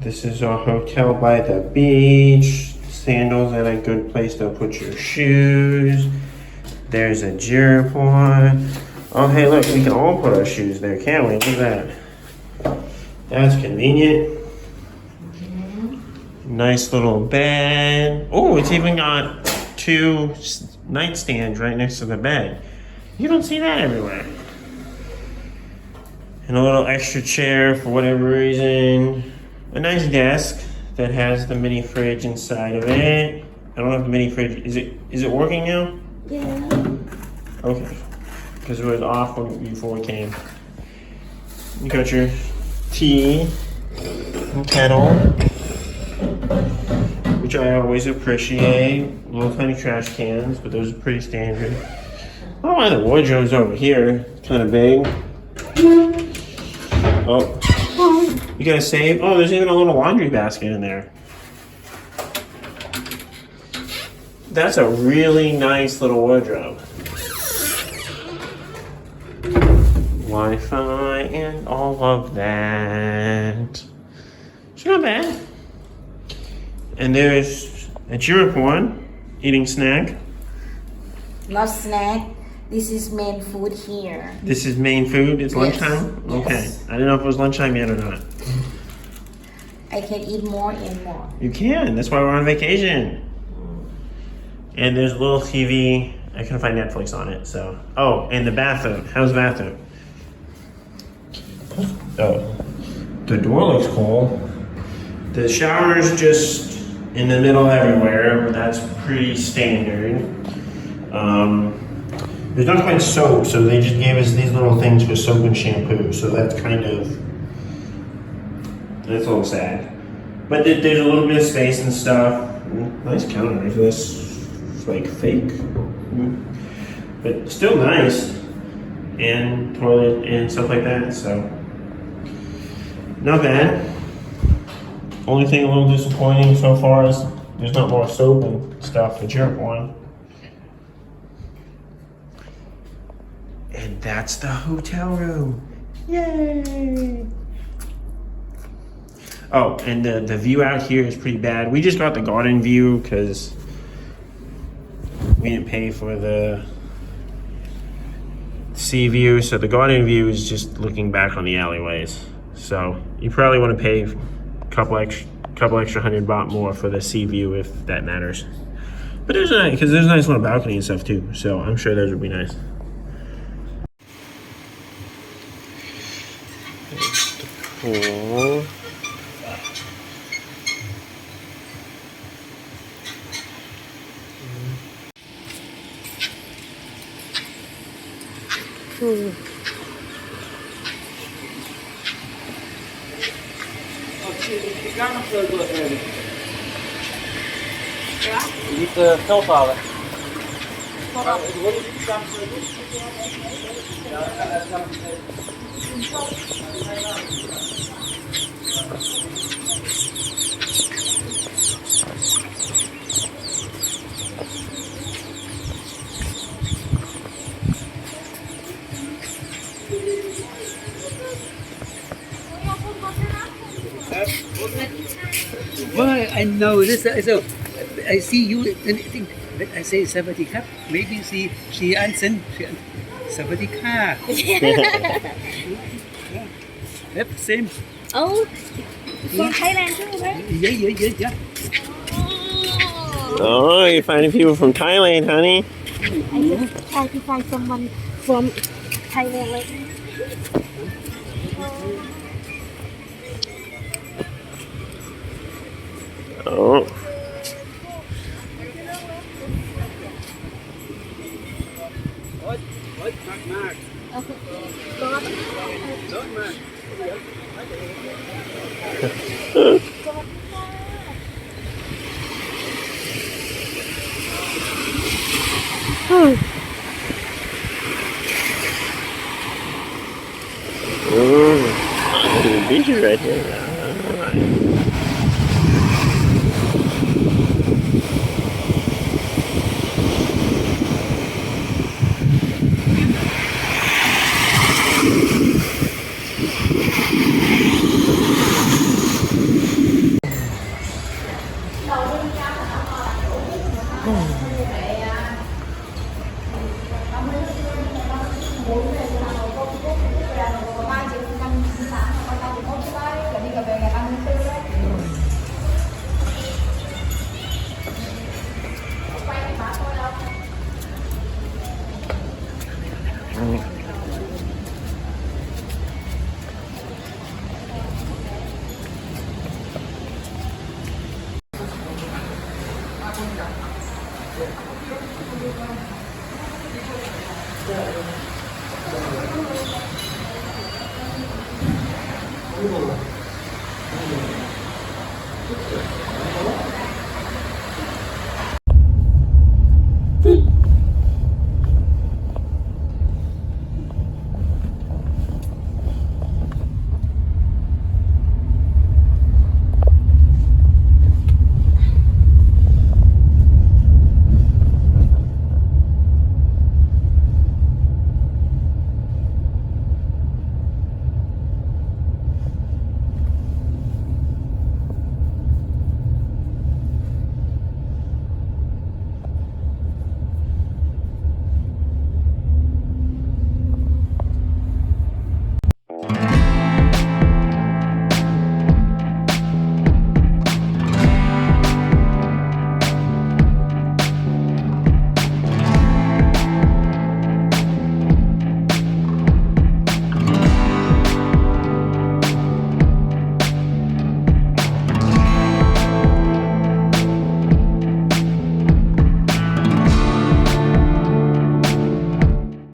This is our hotel by the beach. Sandals and a good place to put your shoes. There's a Jerepon. Oh, hey, look, we can all put our shoes there, can't we? Look at that. That's convenient. Nice little bed. Oh, it's even got 2 nightstands right next to the bed. You don't see that everywhere. And a little extra chair for whatever reason. A nice desk that has the mini fridge inside of it. I don't have the mini fridge. Is it working now? Yeah. Okay. Because it was off before it came. You got your tea and kettle, which I always appreciate. Little tiny trash cans, but those are pretty standard. I don't know why the wardrobe's over here. It's kind of big. Oh. You gotta save. Oh, there's even a little laundry basket in there. That's a really nice little wardrobe. Wi-Fi and all of that. It's not bad. And there's a Jerepon eating snack. Not snack. This is main food here. This is main food? It's Yes. lunchtime? Yes. Okay. I didn't know if it was lunchtime yet or not. I can eat more and more. You can. That's why we're on vacation. And there's a little TV. I couldn't find Netflix on it, so. Oh, and the bathroom. How's the bathroom? Oh. The door looks cool. The shower's just in the middle everywhere, but that's pretty standard. There's not quite soap, so they just gave us these little things for soap and shampoo, so that's kind of, that's a little sad. But there's a little bit of space and stuff. Nice counters. This is like fake, but still nice. And toilet and stuff like that, so not bad. Only thing a little disappointing so far is there's not more soap and stuff for Jerepon. And that's the hotel room. Yay! Oh, and the view out here is pretty bad. We just got the garden view because we didn't pay for the sea view. So the garden view is just looking back on the alleyways. So you probably want to pay a couple extra $100 more for the sea view if that matters. But there's a because there's a nice little balcony and stuff too. So I'm sure those would be nice. Cool. Niet geld halen. Well, I know this. So I see you, and I think when I say Sawadee Krap, maybe she answered Sawadee Krap. Yep, same. Oh, from Thailand too, right? Yeah. Oh, you're finding people from Thailand, honey. I just try to find someone from Thailand like Oh. The beach is right here.